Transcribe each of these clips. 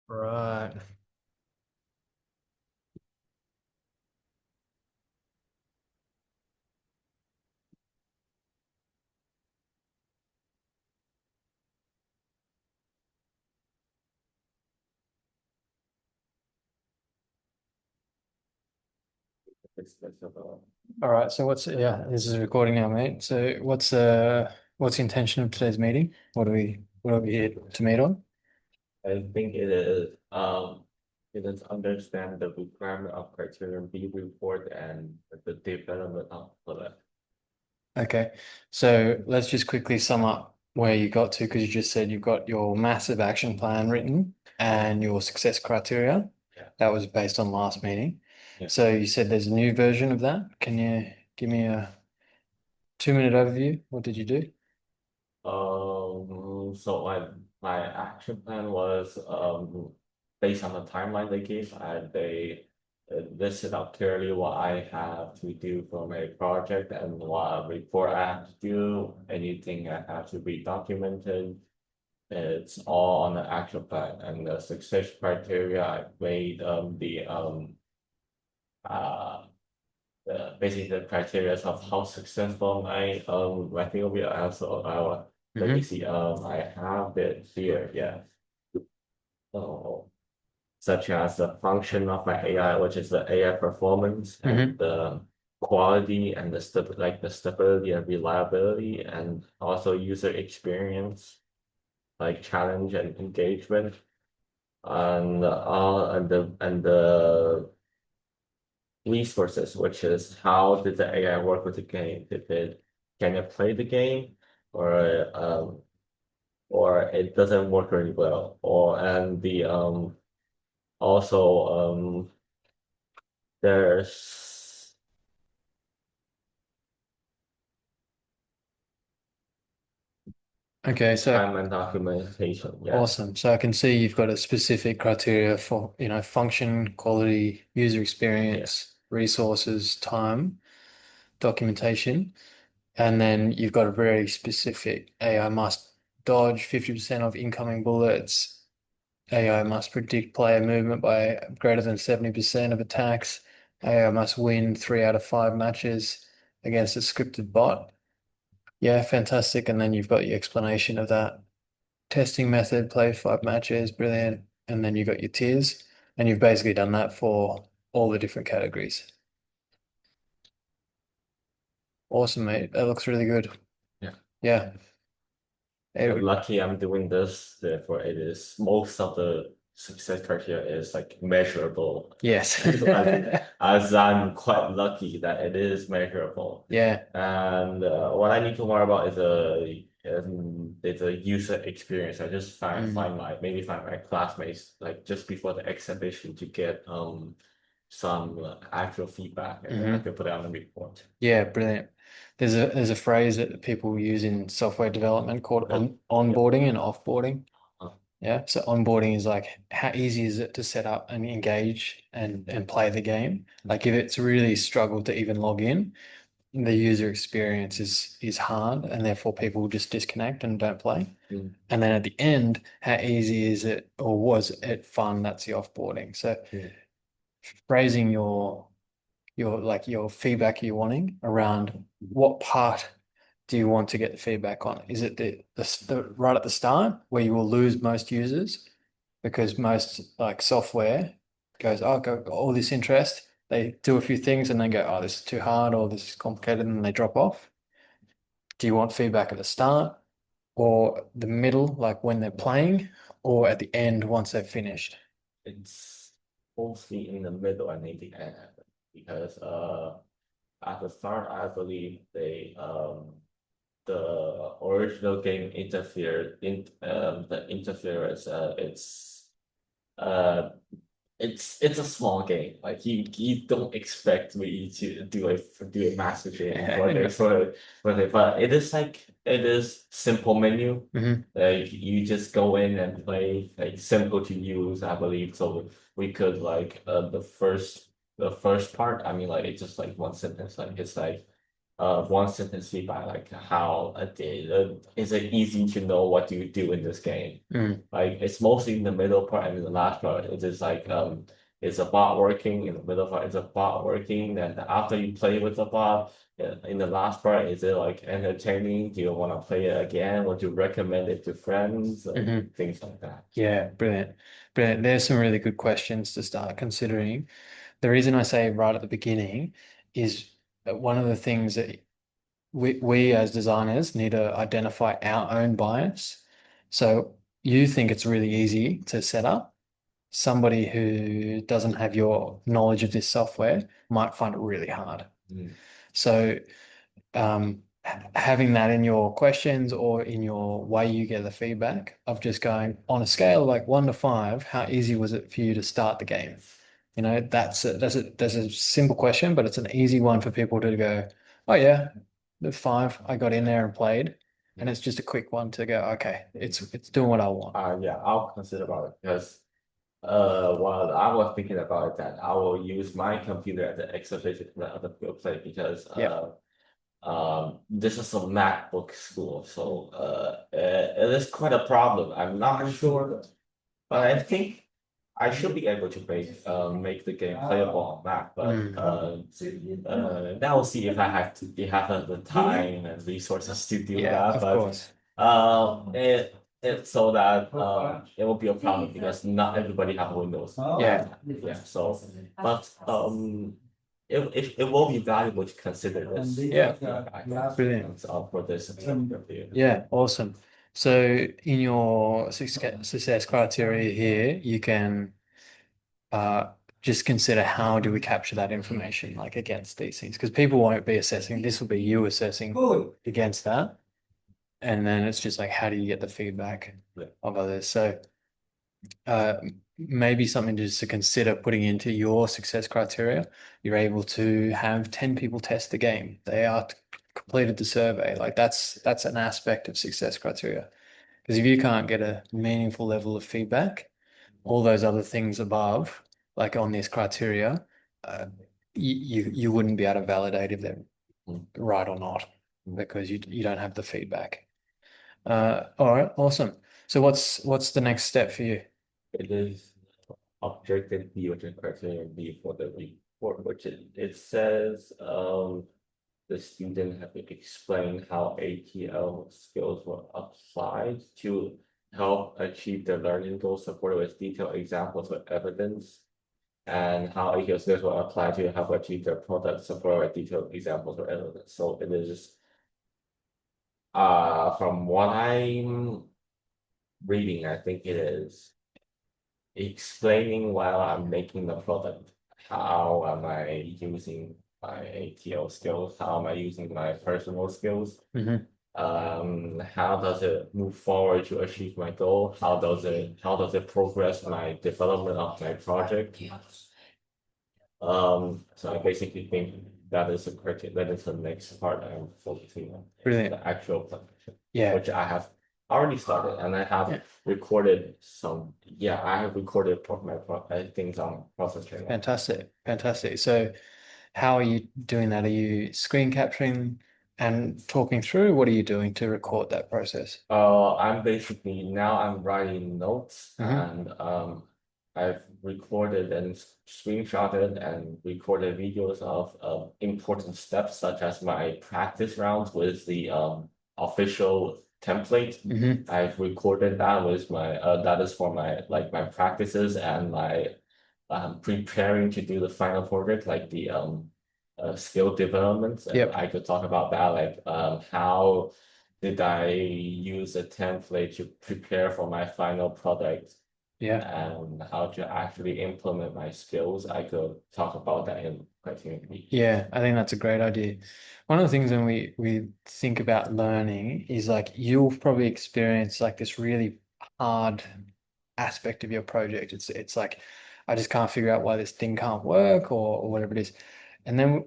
Right. All right. So this is recording now, mate. So what's the intention of today's meeting? What are we here to meet on? I think it is understand the requirement of criteria B report and the development of product. Okay. So let's just quickly sum up where you got to, because you just said you've got your massive action plan written and your success criteria. Yeah. That was based on last meeting. Yeah. So you said there's a new version of that. Can you give me a 2-minute overview? What did you do? So my action plan was based on the timeline they gave. They listed out clearly what I have to do for my project and what report I have to do, anything I have to be documented. It's all on the action plan and the success criteria. I made uh basically the criteria of how successful I think we are also let me Mm-hmm. see I have it here, yeah. So such as the function of my AI, which is the AI performance and Mm-hmm. the quality and the stability and reliability and also user experience, like challenge and engagement and the resources, which is how did the AI work with the game? Can it play the game or it doesn't work very well? Or and the also there's Okay, so time and documentation. Yeah. awesome. So I can see you've got a specific criteria for, function, quality, user Yeah. experience, resources, time, documentation, and then you've got a very specific AI must dodge 50% of incoming bullets. AI must predict player movement by greater than 70% of attacks. AI must win 3 out of 5 matches against a scripted bot. Yeah, fantastic. And then you've got your explanation of that testing method, play 5 matches, brilliant. And then you got your tiers, and you've basically done that for all the different categories. Awesome, mate. That looks really good. Yeah. Yeah. I'm Eh, lucky I'm doing this, therefore it is most of the success criteria is like measurable. yes. As I'm quite lucky that it is measurable. Yeah. And what I need to worry about is a user experience. I just Mm. find my classmates like just before the exhibition to get some actual feedback and then I Hmm. can put it on the report. Yeah, brilliant. There's a phrase that people use in software development called Uh, yeah. onboarding and offboarding. Uh, Yeah. So onboarding is like how easy is it to set up and engage and play the game? Like if it's really struggled to even log in, the user experience is hard and therefore people just disconnect and don't play. mm, And then at the end, how easy is it or was it fun? That's the offboarding. So mm. phrasing your feedback you're wanting around what part do you want to get the feedback on? Is it the right at the start where you will lose most users because most like software goes, oh, got all this interest. They do a few things and then go, oh, this is too hard or this is complicated, and they drop off. Do you want feedback at the start or the middle, like when they're playing, or at the end once they've finished? It's mostly in the middle and in the end because at the start I believe the original game interfered in the interference uh it's a small game. Like you don't expect me to do a massive game but it is like it is simple menu. Hmm. Like you just go in and play like simple to use, I believe. So we could like the first part, I mean like it's just like one sentence, like it's like one sentence feedback, like how is it easy to know what you do in this game? Mm. Like it's mostly in the middle part and in the last part. It is like is a bot working? In the middle part, is a bot working? Then after you play with the bot, in the last part, is it like entertaining? Do you want to play it again? Would you recommend it to friends? Hmm. Things like that. Yeah, brilliant. Brilliant. There's some really good questions to start considering. The reason I say right at the beginning is that one of the things that we as designers need to identify our own bias. So you think it's really easy to set up. Somebody who doesn't have your knowledge of this software might find it really hard. Mm. So having that in your questions or in your way you get the feedback of just going on a scale of like 1 to 5, how easy was it for you to start the game? You know, that's a simple question, but it's an easy one for people to go, oh yeah, the 5, I got in there and played. And it's just a quick one to go, okay, it's doing what I want. Yeah, I'll consider about it because while I was thinking about it, that I will use my computer as an exhibition for the other people play because Yep. this is a MacBook school, so it is quite a problem. I'm not sure, but I think I should be able to make the game playable on Mac. But Mm. now we'll see if I have the time and resources to do Yeah, that. of But course. it so that it will be a problem because not everybody have Windows. Yeah. Yeah. So, but it will be valuable to consider this. Yeah. Brilliant. For this review. Yeah, awesome. So in your success criteria here, you can just consider how do we capture that information like against these things because people won't be assessing. This will be you assessing against that. And then it's just like, how do you get the feedback Yeah. of others? So uh, maybe something just to consider putting into your success criteria. You're able to have 10 people test the game. They are completed the survey. Like that's an aspect of success criteria. Because if you can't get a meaningful level of feedback, all those other things above, like on this criteria, uh, you wouldn't be able to validate if they're Mm. right or not because you don't have the feedback. All right, awesome. So what's the next step for you? It is objective B, which is criteria B for the report, which it says the student have to explain how ATL skills were applied to help achieve their learning goals, supported with detailed examples with evidence, and how ATL skills were applied to help achieve their product, supported with detailed examples with evidence. So it is from what I'm reading, I think it is explaining while I'm making the product. How am I using my ATL skills? How am I using my personal skills? Hmm. How does it move forward to achieve my goal? How does it progress my development of my project? So I basically think that is a criteria, that is the next part I'm focusing on, is Brilliant. the actual production, Yeah. which I have already started and I have Yeah. recorded I have recorded things on process training. Fantastic. Fantastic. So how are you doing that? Are you screen capturing and talking through? What are you doing to record that process? I'm basically now I'm writing notes Hmm. and I've recorded and screenshotted and recorded videos of important steps such as my practice rounds with the official template. Hmm. I've recorded that with my that is for my like my practices and my preparing to do the final project like the skill developments, and Yep. I could talk about that, like how did I use a template to prepare for my final product Yeah. and how to actually implement my skills. I could talk about that in Criterion B. Yeah, I think that's a great idea. One of the things when we think about learning is like you'll probably experience like this really hard aspect of your project. It's like I just can't figure out why this thing can't work or whatever it is. And then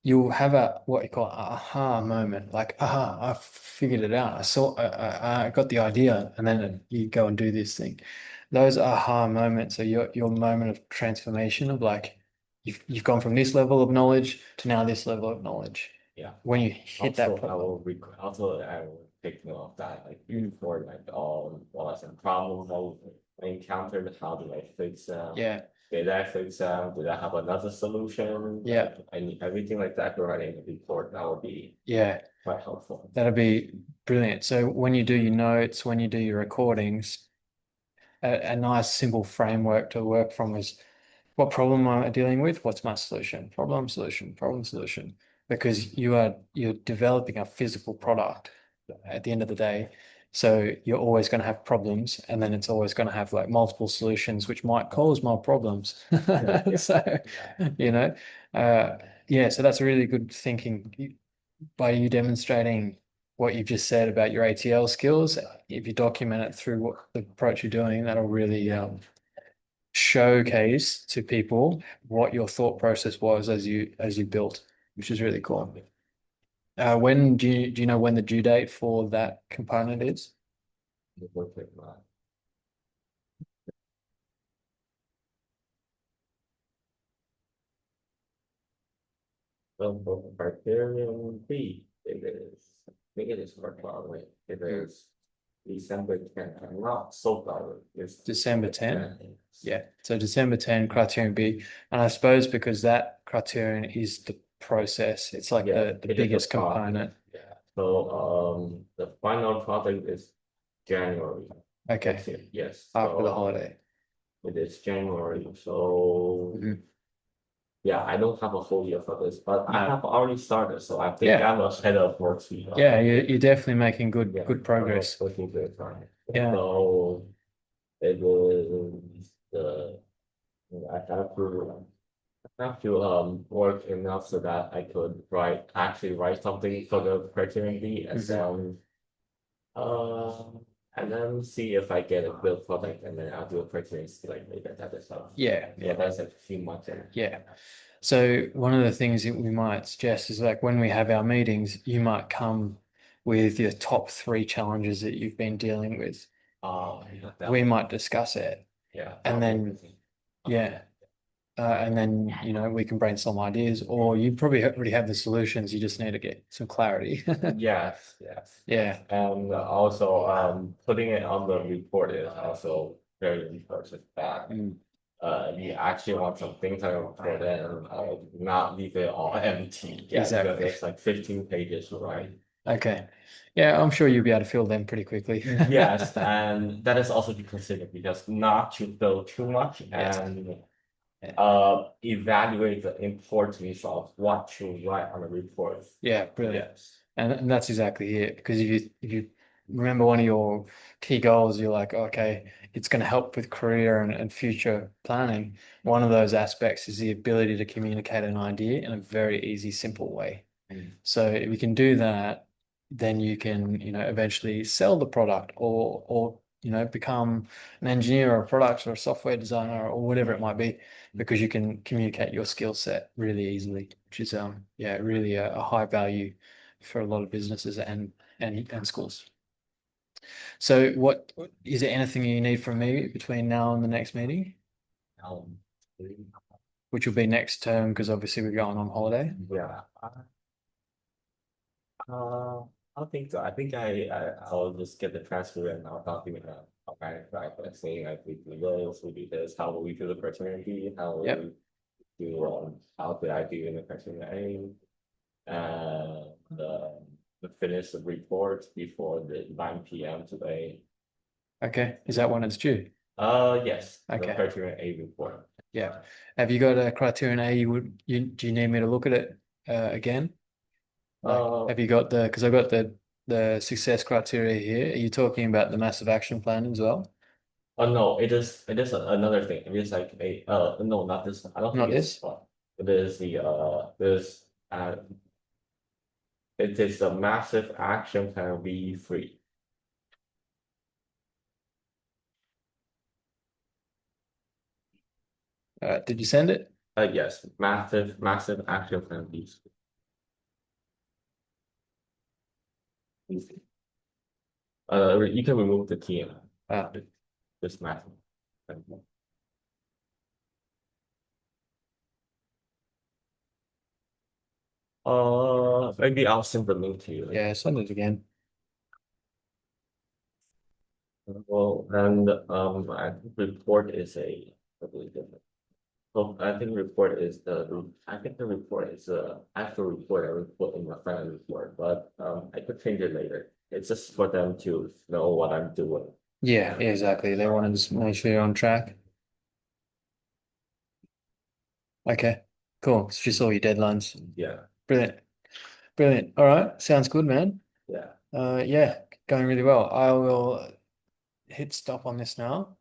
you'll have a what you call a aha moment, like aha, I figured it out. I got the idea, and then you go and do this thing. Those aha moments are your moment of transformation of like you've gone from this level of knowledge to now this level of knowledge. Yeah. when you hit that Also, problem. I will take note of that, like for like what are some problems I encountered, how do I fix them? Yeah, Did I fix them? Did I have another solution? yeah, Like I need everything like that writing a report. That would be yeah. quite helpful. That'd be brilliant. So when you do your notes, when you do your recordings, a nice simple framework to work from is what problem am I dealing with? What's my solution? Problem, solution, problem, solution. Because you're developing a physical product at the end of the day. So you're always going to have problems, and then it's always going to have like multiple solutions, which might cause more problems. Yeah, yeah, So, yeah. you know, uh, yeah, so that's really good thinking by you demonstrating what you've just said about your ATL skills. If you document it through what the approach you're doing, that'll really showcase to people what your thought process was as you built, which is really cool. When do you know when the due date for that component is? It will take my well, criterion B. It is. I think it is quite far away. It Hmm. is December 10th. I'm not so far away. It's December December 10. 10th. Yeah. So December 10, criterion B. And I suppose because that criterion is the process, it's like Yeah, the it is a biggest project. component. Yeah. So the final project is January Okay. next year. Yes. After the So holiday. it is January. So Mhm. yeah, I don't have a whole year for this, but I No. have already started. So I think Yeah. I'm ahead of work speed. Yeah, you're definitely making Yeah, good I was progress. looking good time. Yeah. So it is I have to work enough so that I could actually write something for the criterion B Mhm. um and then see if I get a build product and then I'll do a criterion C like later that is stuff. Yeah. So Yeah. that's a few months in. Yeah. So one of the things that we might suggest is like when we have our meetings, you might come with your top three challenges that you've been dealing with. Yeah, We might discuss it, yeah, and that'll be then amazing. Okay. yeah, and then we can brainstorm ideas, or you probably already have the solutions. You just need to get some clarity. Yes, yes. Yeah. And also, putting it on the report is also very important that Mm, you actually want some things on your report and not leave it all empty. Yeah, because exactly. there's like 15 pages, right? Okay. Yeah, I'm sure you'll be able to fill them pretty quickly. Yes, and that is also to consider because not to fill too much Yes. and Yeah. evaluate the importance of what to write on the report. Yeah, brilliant. Yes. And that's exactly it. Because if you remember one of your key goals, you're like, okay, it's going to help with career and future planning. One of those aspects is the ability to communicate an idea in a very easy, simple way. Mm. So if you can do that, then you can, eventually sell the product or become an engineer or a product or a software designer or whatever it might be, because you can communicate your skill set really easily, which is yeah, really a high value for a lot of businesses and schools. So what is there anything you need from me between now and the next meeting, Um, which will be next term because obviously we're going on holiday? yeah. Uh, I think so. I think I'll just get the transfer and I'll talk to a manager like saying like we do this, we do this, how will we do the fraternity, how will Yep. we do how did I do in the fraternity, the finish the report before the 9 p.m. today. Okay. Is that when it's due? Yes, the Okay. fraternity A report. Yeah. Have you got a criterion A do you need me to look at it again? Like, Uh, have you got because I've got the success criteria here. Are you talking about the massive action plan as well? no, it is another thing. It is like a no, not this one. I don't think Not it's this this? one. It is this it is a massive action plan V3. Did you send it? Yes, massive action plan V3. You can remove the T in Ah, it. Just massive. Maybe I'll send the link to you later. Yeah, send it again. Well, and I think report is a totally different. So I think report is I think the report is a actual report I would put in my final report, but I could change it later. It's just for them to know what I'm doing. Yeah, exactly. They want to just make sure you're on track. Okay, cool. It's just all your deadlines. Yeah, Brilliant. Brilliant. All right. Sounds good, man. yeah. Yeah, going really well. I will hit stop on this now